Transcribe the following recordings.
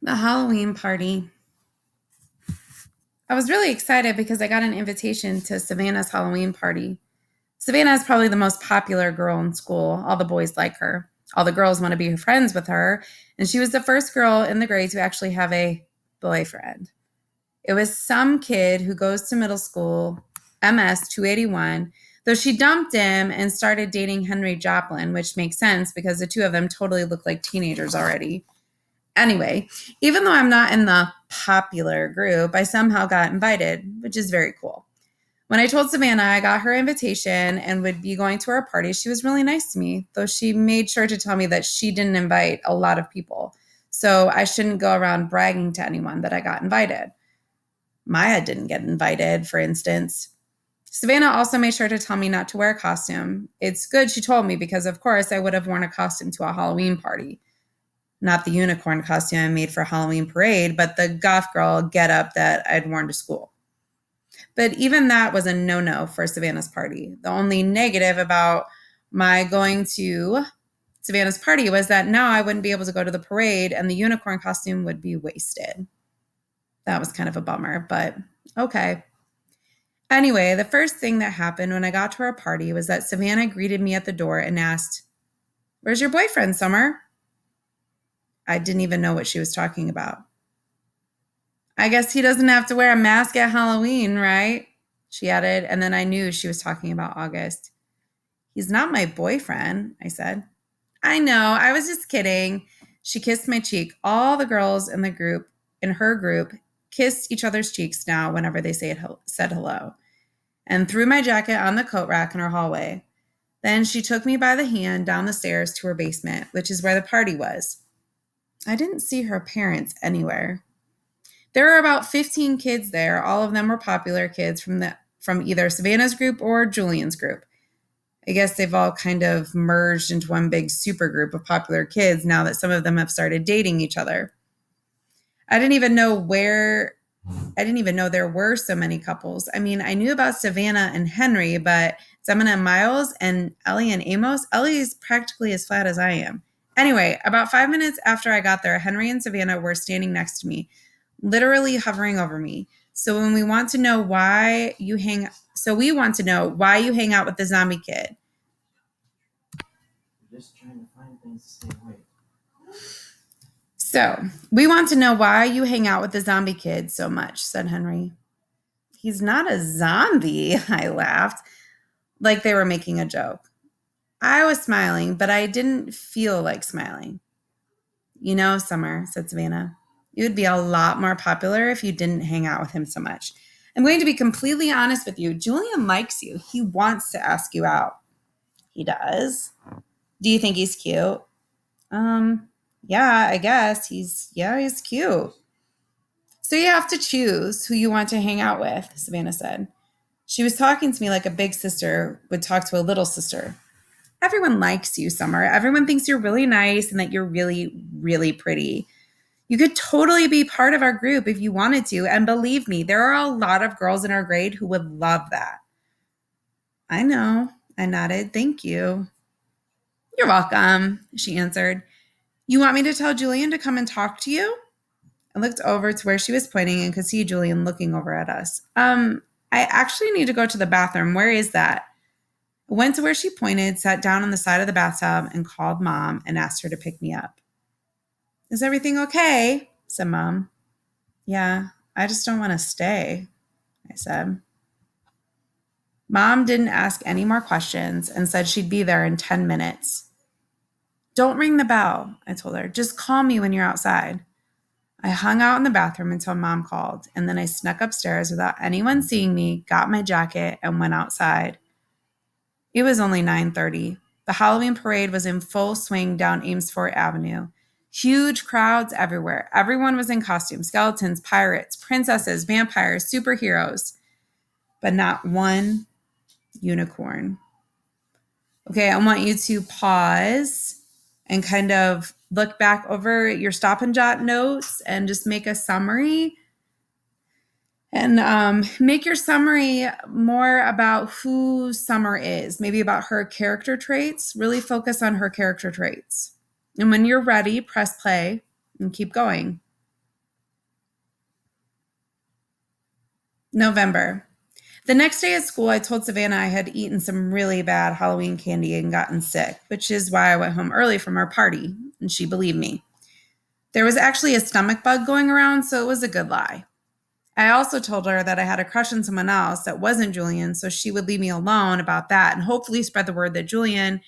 The Halloween party. I was really excited because I got an invitation to Savannah's Halloween party. Savannah is probably the most popular girl in school. All the boys like her. All the girls want to be friends with her. And she was the first girl in the grade to actually have a boyfriend. It was some kid who goes to middle school, MS 281, though she dumped him and started dating Henry Joplin, which makes sense because the two of them totally look like teenagers already. Anyway, even though I'm not in the popular group, I somehow got invited, which is very cool. When I told Savannah I got her invitation and would be going to her party, she was really nice to me, though she made sure to tell me that she didn't invite a lot of people. So I shouldn't go around bragging to anyone that I got invited. Maya didn't get invited, for instance. Savannah also made sure to tell me not to wear a costume. It's good she told me because, of course, I would have worn a costume to a Halloween party. Not the unicorn costume I made for Halloween parade, but the goth girl getup that I'd worn to school. But even that was a no-no for Savannah's party. The only negative about my going to Savannah's party was that now I wouldn't be able to go to the parade and the unicorn costume would be wasted. That was kind of a bummer, but okay. Anyway, the first thing that happened when I got to our party was that Savannah greeted me at the door and asked, "Where's your boyfriend, Summer?" I didn't even know what she was talking about. "I guess he doesn't have to wear a mask at Halloween, right?" she added, and then I knew she was talking about August. "He's not my boyfriend," I said. "I know, I was just kidding." She kissed my cheek. All the girls in her group, kissed each other's cheeks now whenever they said hello, and threw my jacket on the coat rack in our hallway. Then she took me by the hand down the stairs to her basement, which is where the party was. I didn't see her parents anywhere. There were about 15 kids there. All of them were popular kids from either Savannah's group or Julian's group. I guess they've all kind of merged into one big super group of popular kids now that some of them have started dating each other. I didn't even know there were so many couples. I mean, I knew about Savannah and Henry, but Zemina and Miles and Ellie and Amos, Ellie is practically as flat as I am. Anyway, about 5 minutes after I got there, Henry and Savannah were standing next to me, literally hovering over me. So we want to know why you hang out with the zombie kid. Just trying to find things to stay awake. "So, we want to know why you hang out with the zombie kid so much," said Henry. "He's not a zombie," I laughed, like they were making a joke. I was smiling, but I didn't feel like smiling. "You know, Summer," said Savannah, "you would be a lot more popular if you didn't hang out with him so much. I'm going to be completely honest with you. Julian likes you. He wants to ask you out." "He does? Do you think he's cute?" Yeah, I guess he's cute." "So you have to choose who you want to hang out with," Savannah said. She was talking to me like a big sister would talk to a little sister. "Everyone likes you, Summer. Everyone thinks you're really nice and that you're really, really pretty. You could totally be part of our group if you wanted to. And believe me, there are a lot of girls in our grade who would love that." "I know," I nodded. "Thank you." "You're welcome," she answered. "You want me to tell Julian to come and talk to you?" I looked over to where she was pointing and could see Julian looking over at us. I actually need to go to the bathroom. Where is that?" I went to where she pointed, sat down on the side of the bathtub, and called Mom and asked her to pick me up. "Is everything okay?" said Mom. "Yeah, I just don't want to stay," I said. Mom didn't ask any more questions and said she'd be there in 10 minutes. "Don't ring the bell," I told her. "Just call me when you're outside." I hung out in the bathroom until Mom called, and then I snuck upstairs without anyone seeing me, got my jacket, and went outside. It was only 9:30. The Halloween parade was in full swing down Amesfort Avenue. Huge crowds everywhere. Everyone was in costume: skeletons, pirates, princesses, vampires, superheroes, but not one unicorn. Okay, I want you to pause and kind of look back over your stop and jot notes and just make a summary. And make your summary more about who Summer is, maybe about her character traits. Really focus on her character traits. And when you're ready, press play and keep going. November. The next day at school, I told Savannah I had eaten some really bad Halloween candy and gotten sick, which is why I went home early from our party, and she believed me. There was actually a stomach bug going around, so it was a good lie. I also told her that I had a crush on someone else that wasn't Julian, so she would leave me alone about that and hopefully spread the word to Julian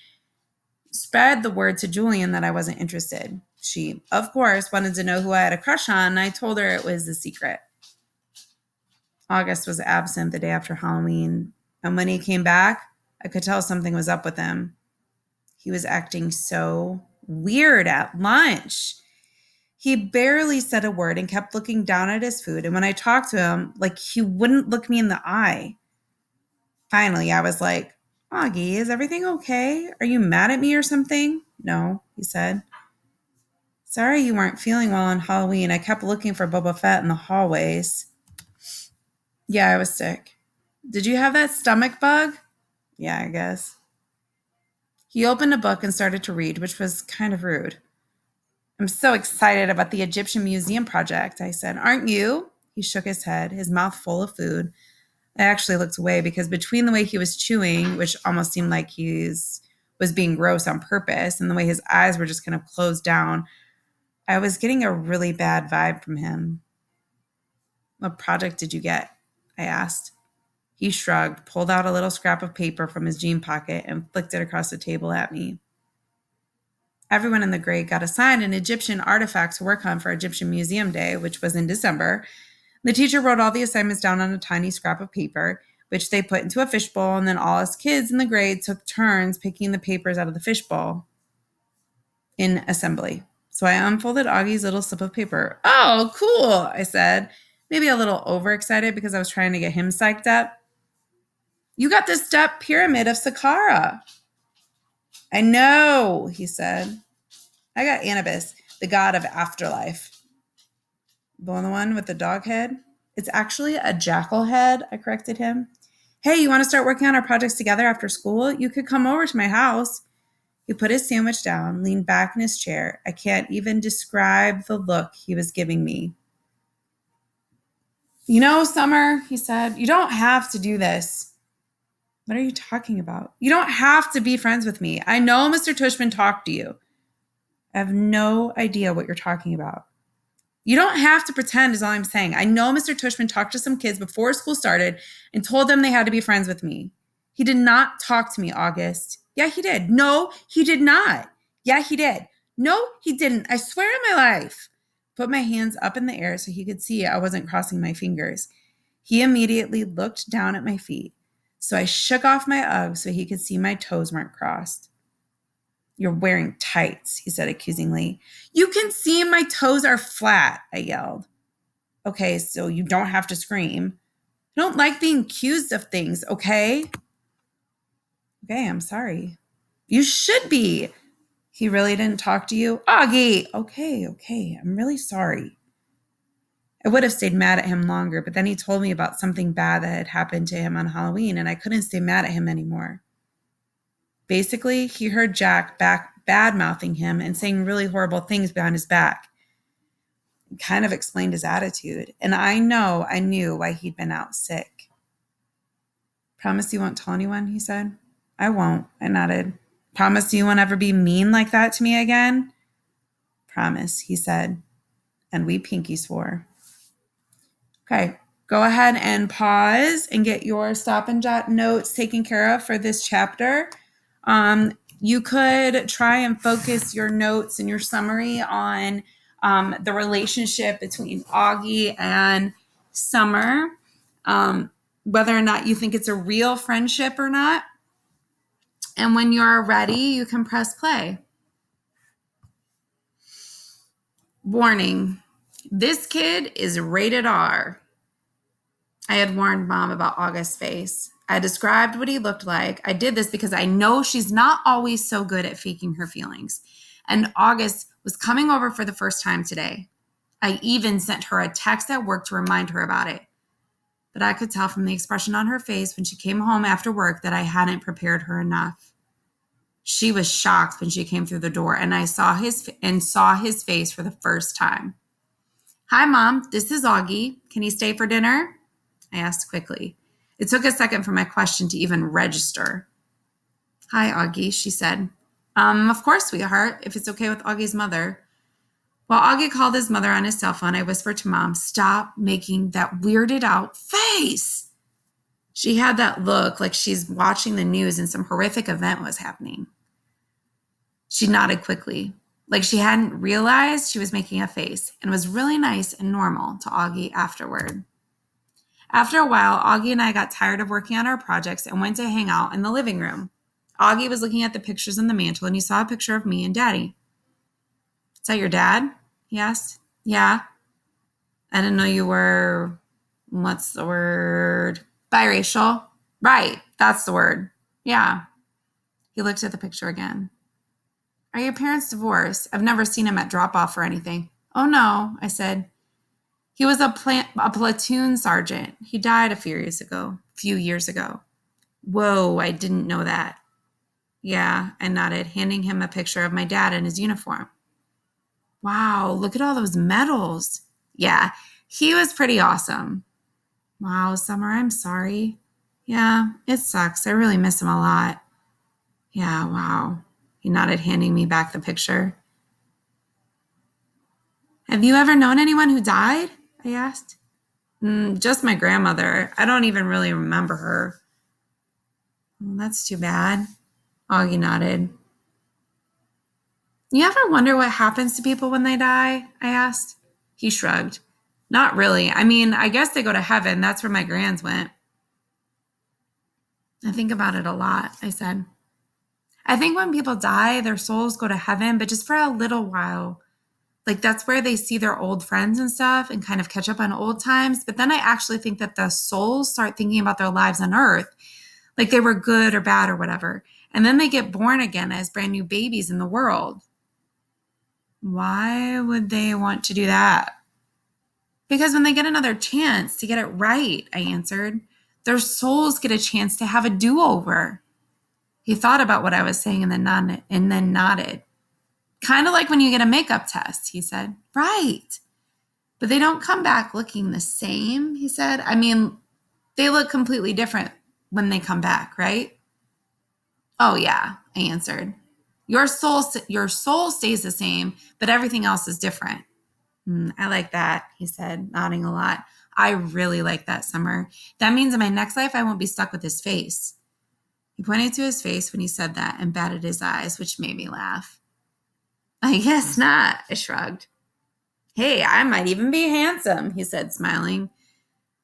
that I wasn't interested. She, of course, wanted to know who I had a crush on, and I told her it was a secret. August was absent the day after Halloween, and when he came back, I could tell something was up with him. He was acting so weird at lunch. He barely said a word and kept looking down at his food, and when I talked to him, like he wouldn't look me in the eye. Finally, I was like, Augie, is everything okay? Are you mad at me or something? No, he said. Sorry you weren't feeling well on Halloween. I kept looking for Boba Fett in the hallways. Yeah, I was sick. Did you have that stomach bug? Yeah, I guess. He opened a book and started to read, which was kind of rude. I'm so excited about the Egyptian Museum project, I said. Aren't you? He shook his head, his mouth full of food. I actually looked away because between the way he was chewing, which almost seemed like was being gross on purpose, and the way his eyes were just kind of closed down, I was getting a really bad vibe from him. What project did you get? I asked. He shrugged, pulled out a little scrap of paper from his jean pocket, and flicked it across the table at me. Everyone in the grade got assigned an Egyptian artifact to work on for Egyptian Museum Day, which was in December. The teacher wrote all the assignments down on a tiny scrap of paper, which they put into a fishbowl, and then all us kids in the grade took turns picking the papers out of the fishbowl in assembly. So I unfolded Augie's little slip of paper. Oh, cool, I said, maybe a little overexcited because I was trying to get him psyched up. You got the step pyramid of Saqqara. I know, he said. I got Anubis, the god of afterlife. The one with the dog head? It's actually a jackal head, I corrected him. Hey, you want to start working on our projects together after school? You could come over to my house. He put his sandwich down, leaned back in his chair. I can't even describe the look he was giving me. You know, Summer, he said, you don't have to do this. What are you talking about? You don't have to be friends with me. I know Mr. Tushman talked to you. I have no idea what you're talking about. You don't have to pretend is all I'm saying. I know Mr. Tushman talked to some kids before school started and told them they had to be friends with me. He did not talk to me, August. Yeah, he did. No, he did not. Yeah, he did. No, he didn't. I swear on my life. Put my hands up in the air so he could see I wasn't crossing my fingers. He immediately looked down at my feet. So I shook off my Uggs so he could see my toes weren't crossed. You're wearing tights, he said accusingly. You can see my toes are flat, I yelled. Okay, so you don't have to scream. I don't like being accused of things, okay? Okay, I'm sorry. You should be. He really didn't talk to you? Augie! Okay, I'm really sorry. I would have stayed mad at him longer, but then he told me about something bad that had happened to him on Halloween, and I couldn't stay mad at him anymore. Basically, he heard Jack bad-mouthing him and saying really horrible things behind his back. It kind of explained his attitude, and I knew why he'd been out sick. Promise you won't tell anyone, he said. I won't, I nodded. Promise you won't ever be mean like that to me again? Promise, he said, and we pinky swore. Okay, go ahead and pause and get your stop and jot notes taken care of for this chapter. You could try and focus your notes and your summary on the relationship between Augie and Summer, whether or not you think it's a real friendship or not. And when you're ready, you can press play. Warning, this kid is rated R. I had warned Mom about August's face. I described what he looked like. I did this because I know she's not always so good at faking her feelings. And August was coming over for the first time today. I even sent her a text at work to remind her about it. But I could tell from the expression on her face when she came home after work that I hadn't prepared her enough. She was shocked when she came through the door, and I saw his face for the first time. Hi, Mom. This is Augie. Can he stay for dinner? I asked quickly. It took a second for my question to even register. Hi, Augie, she said. Of course, sweetheart, if it's okay with Augie's mother. While Augie called his mother on his cell phone, I whispered to Mom, stop making that weirded out face. She had that look like she's watching the news and some horrific event was happening. She nodded quickly, like she hadn't realized she was making a face, and was really nice and normal to Augie afterward. After a while, Augie and I got tired of working on our projects and went to hang out in the living room. Augie was looking at the pictures on the mantle, and he saw a picture of me and Daddy. Is that your dad? He asked. Yeah. I didn't know you were, what's the word? Biracial. Right. That's the word. Yeah. He looked at the picture again. Are your parents divorced? I've never seen him at drop-off or anything. Oh, no, I said. He was a platoon sergeant. He died a few years ago. Whoa, I didn't know that. Yeah, I nodded, handing him a picture of my dad in his uniform. Wow, look at all those medals. Yeah, he was pretty awesome. Wow, Summer, I'm sorry. Yeah, it sucks. I really miss him a lot. Yeah, wow. He nodded, handing me back the picture. Have you ever known anyone who died? I asked. Just my grandmother. I don't even really remember her. Well, that's too bad. Augie nodded. You ever wonder what happens to people when they die? I asked. He shrugged. Not really. I mean, I guess they go to heaven. That's where my grands went. I think about it a lot, I said. I think when people die, their souls go to heaven, but just for a little while. Like that's where they see their old friends and stuff and kind of catch up on old times. But then I actually think that the souls start thinking about their lives on earth, like they were good or bad or whatever. And then they get born again as brand new babies in the world. Why would they want to do that? Because when they get another chance to get it right, I answered, their souls get a chance to have a do-over. He thought about what I was saying and then nodded. Kind of like when you get a makeup test, he said. Right. But they don't come back looking the same, he said. I mean, they look completely different when they come back, right? Oh, yeah, I answered. Your soul stays the same, but everything else is different. I like that, he said, nodding a lot. I really like that, Summer. That means in my next life, I won't be stuck with his face. He pointed to his face when he said that and batted his eyes, which made me laugh. I guess not, I shrugged. Hey, I might even be handsome, he said, smiling.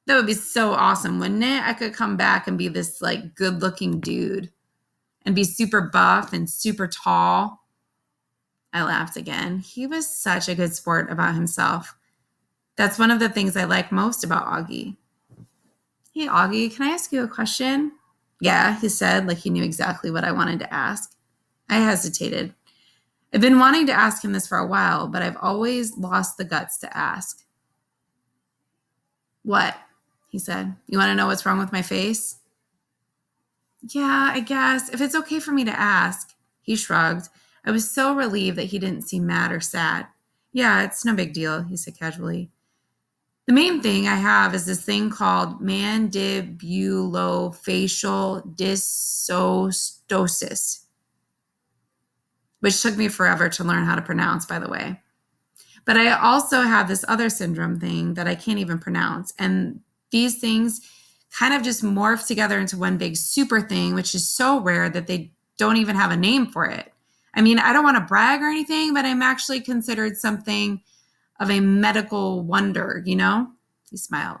That would be so awesome, wouldn't it? I could come back and be this like good-looking dude and be super buff and super tall. I laughed again. He was such a good sport about himself. That's one of the things I like most about Augie. Hey, Augie, can I ask you a question? Yeah, he said, like he knew exactly what I wanted to ask. I hesitated. I've been wanting to ask him this for a while, but I've always lost the guts to ask. What? He said. You want to know what's wrong with my face? Yeah, I guess. If it's okay for me to ask. He shrugged. I was so relieved that he didn't seem mad or sad. Yeah, it's no big deal, he said casually. The main thing I have is this thing called mandibulofacial dysostosis, which took me forever to learn how to pronounce, by the way. But I also have this other syndrome thing that I can't even pronounce. And these things kind of just morph together into one big super thing, which is so rare that they don't even have a name for it. I mean, I don't want to brag or anything, but I'm actually considered something of a medical wonder, you know? He smiled.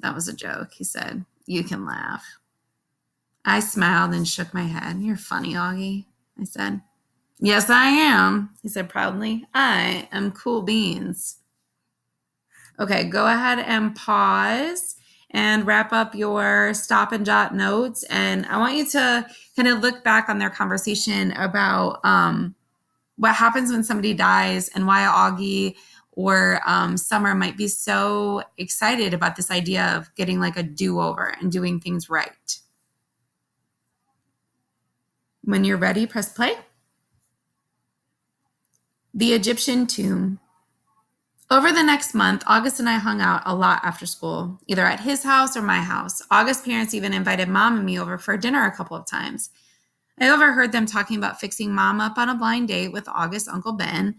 That was a joke, he said. You can laugh. I smiled and shook my head. You're funny, Augie, I said. Yes, I am, he said proudly. I am cool beans. Okay, go ahead and pause and wrap up your stop and jot notes. And I want you to kind of look back on their conversation about what happens when somebody dies and why Augie or Summer might be so excited about this idea of getting like a do-over and doing things right. When you're ready, press play. The Egyptian tomb. Over the next month, August and I hung out a lot after school, either at his house or my house. August's parents even invited Mom and me over for dinner a couple of times. I overheard them talking about fixing Mom up on a blind date with August's Uncle Ben.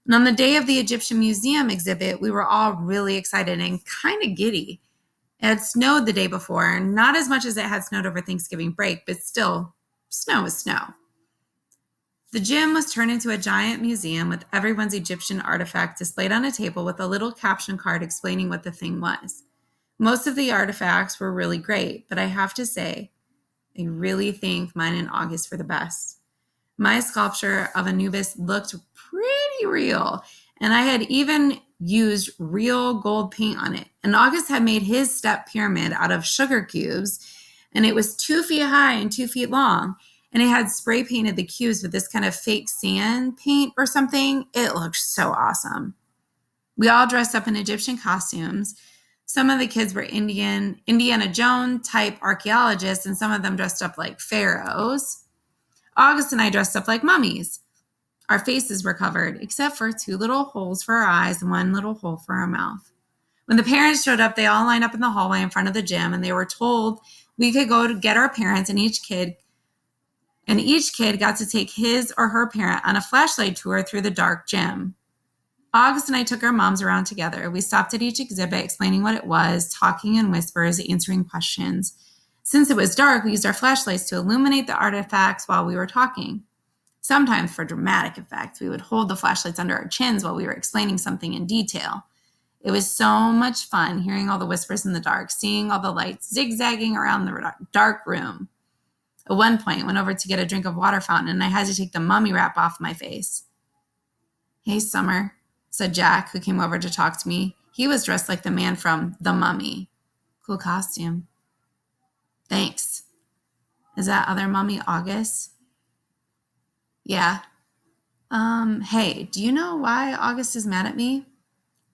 And on the day of the Egyptian Museum exhibit, we were all really excited and kind of giddy. It had snowed the day before, not as much as it had snowed over Thanksgiving break, but still, snow is snow. The gym was turned into a giant museum with everyone's Egyptian artifact displayed on a table with a little caption card explaining what the thing was. Most of the artifacts were really great, but I have to say, I really think mine and August were the best. My sculpture of Anubis looked pretty real, and I had even used real gold paint on it. And August had made his step pyramid out of sugar cubes, and it was 2 feet high and 2 feet long. And it had spray painted the cubes with this kind of fake sand paint or something. It looked so awesome. We all dressed up in Egyptian costumes. Some of the kids were Indiana Jones type archaeologists, and some of them dressed up like pharaohs. August and I dressed up like mummies. Our faces were covered, except for 2 little holes for our eyes and 1 little hole for our mouth. When the parents showed up, they all lined up in the hallway in front of the gym, and they were told we could go to get our parents, and each kid got to take his or her parent on a flashlight tour through the dark gym. August and I took our moms around together. We stopped at each exhibit, explaining what it was, talking in whispers, answering questions. Since it was dark, we used our flashlights to illuminate the artifacts while we were talking. Sometimes, for dramatic effect, we would hold the flashlights under our chins while we were explaining something in detail. It was so much fun hearing all the whispers in the dark, seeing all the lights zigzagging around the dark room. At one point, I went over to get a drink of water fountain, and I had to take the mummy wrap off my face. "Hey, Summer," said Jack, who came over to talk to me. He was dressed like the man from The Mummy. "Cool costume." "Thanks." "Is that other mummy August?" "Yeah." Hey, do you know why August is mad at me?"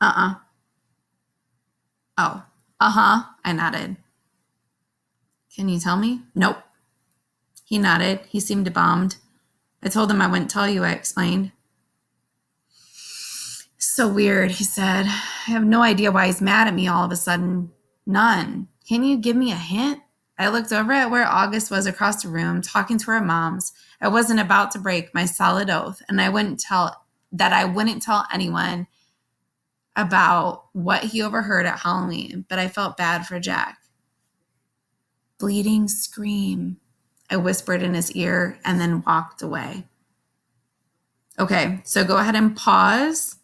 "Uh-uh." "Oh, uh-huh," I nodded. "Can you tell me?" "Nope." He nodded. He seemed bummed. "I told him I wouldn't tell you," I explained. "So weird," he said. "I have no idea why he's mad at me all of a sudden." "None. Can you give me a hint?" I looked over at where August was across the room, talking to her moms. I wasn't about to break my solid oath, and I wouldn't tell anyone about what he overheard at Halloween, but I felt bad for Jack. "Bleeding scream," I whispered in his ear and then walked away. Okay, so go ahead and pause.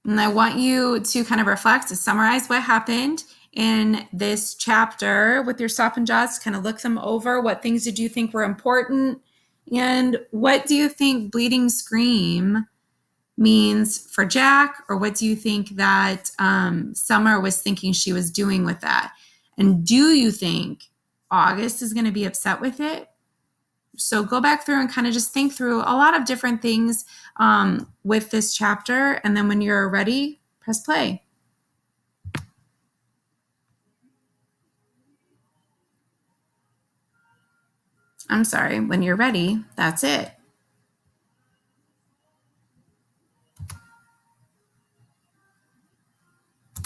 And I want you to kind of reflect, to summarize what happened in this chapter with your stop and jots, kind of look them over. What things did you think were important? And what do you think bleeding scream means for Jack? Or what do you think that Summer was thinking she was doing with that? And do you think August is going to be upset with it? So go back through and kind of just think through a lot of different things with this chapter. And then when you're ready, press play. I'm sorry, when you're ready, that's it.